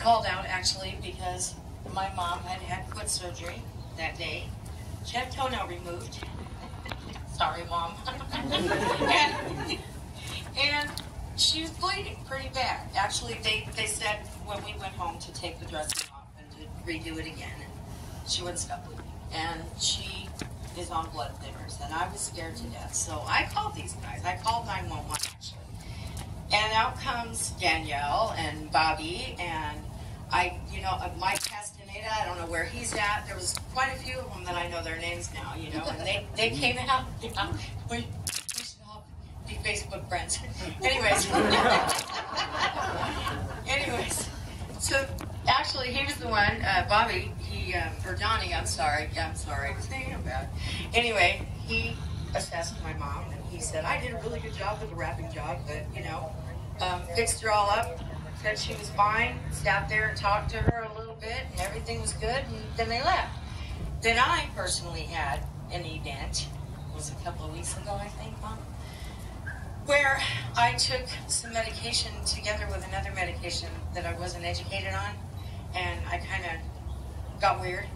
called out actually because my mom had had foot surgery that day. She had a toenail removed. Sorry, Mom. and she was bleeding pretty bad. Actually, they said when we went home to take the dressing off and to redo it again, and she wouldn't stop bleeding. And she is on blood thinners, and I was scared to death. So I called these guys. I called 911 actually. And out comes Danielle and Bobby and Mike Castaneda. I don't know where he's at. There was quite a few of them that I know their names now, and they came out. We should all be Facebook friends. Anyways, so actually he was the one, Bobby, or Donnie, I'm sorry, I was saying it bad. Anyway, he assessed my mom, and he said, I did a really good job with the wrapping job, but, fixed her all up, said she was fine, sat there and talked to her a little bit, and everything was good, and then they left. Then I personally had an event, it was a couple of weeks ago, I think, Mom, where I took some medication together with another medication that I wasn't educated on, and I kind of got weird.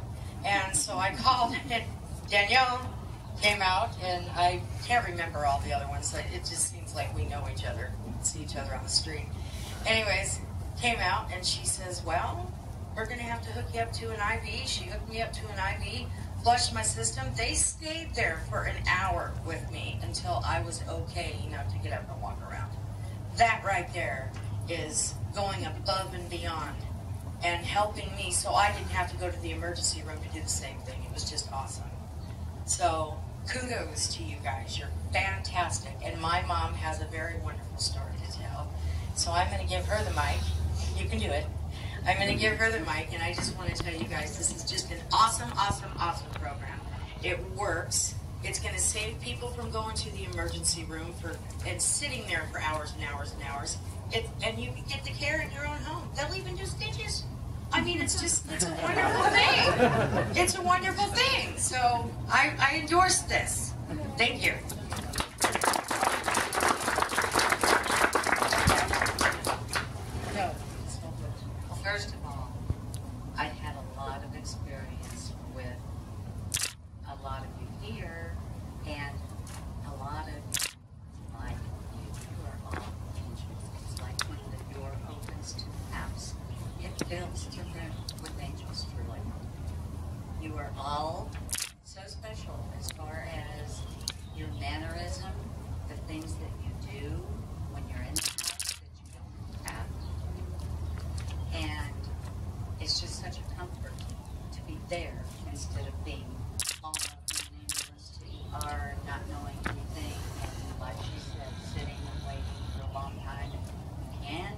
And so I called, and Danielle came out, and I can't remember all the other ones. It just seems like we know each other, see each other on the street. Anyways, came out, and she says, well, we're going to have to hook you up to an IV. She hooked me up to an IV, flushed my system. They stayed there for an hour with me until I was okay enough to get up and walk around. That right there is going above and beyond and helping me so I didn't have to go to the emergency room to do the same thing. It was just awesome. So kudos to you guys. You're fantastic. And my mom has a very wonderful story to tell. So I'm going to give her the mic. You can do it. I'm going to give her the mic, and I just want to tell you guys this is just an awesome, awesome, awesome program. It works. It's going to save people from going to the emergency room and sitting there for hours and hours and hours. And you can get the care in your own home. They'll even do stitches. I mean, it's a wonderful thing. It's a wonderful thing. So I endorse this. Thank you. First of all, I had a lot of experience with a lot of you here, and a lot of like you are all angels. It's like when the door opens to the house, it fills to the with angels truly. You are all so special as far as your mannerism, the things that you do when you're in the house that you don't have. And it's just such a comfort to be there instead of being all up in an ambulance to ER, not knowing anything, and like she said, sitting and waiting for a long time. You can,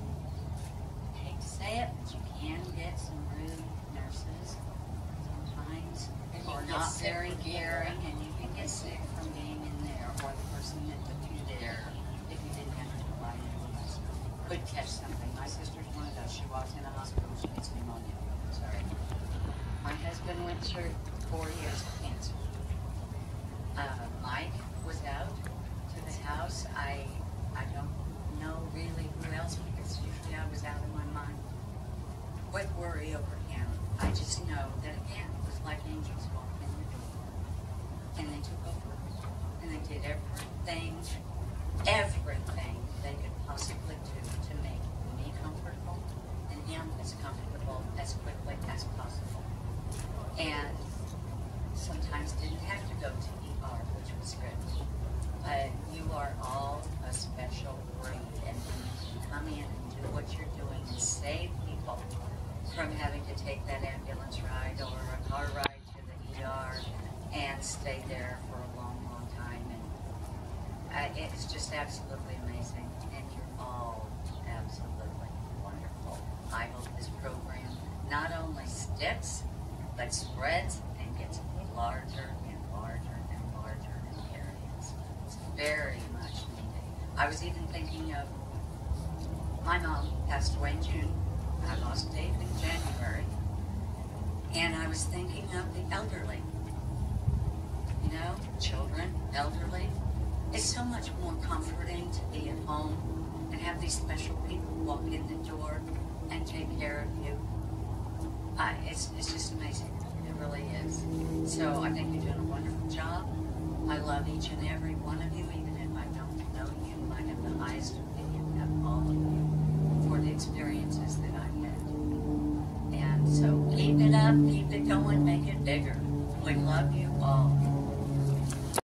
I hate to say it, but you can get some rude nurses sometimes, or not very caring, and you can get sick from being in there, or the person that put you there, if you didn't have to provide ambulance, could catch something. My sister's one of those. She walks in a hospital, she gets pneumonia. Sorry. My husband went through 4 years of cancer. Mike was out to the house. I don't know really who else, because usually I was out of my mind with worry over him. I just know that again, it was like angels walking in the door. And they took over. And they did everything they could possibly do to make me comfortable and him as comfortable as quickly as possible. And sometimes didn't have to go to ER, which was good. But you are all a special breed, and when you can come in and do what you're doing and save people from having to take that ambulance ride or a car ride to the ER and stay there for a long, long time. And it's just absolutely amazing, and you're all absolutely wonderful. I hope this program not only sticks, but spreads and gets larger and larger and larger in the areas. It's very much needed. I was even thinking of, my mom passed away in June. I lost Dave in January. And I was thinking of the elderly. You know, children, elderly. It's so much more comforting to be at home and have these special people walk in the door and take care of you It's just amazing. It really is. So I think you're doing a wonderful job. I love each and every one of you, even if I don't know you. I have the highest opinion of all of you for the experiences that I've had. And so keep it up, keep it going, make it bigger. We love you all.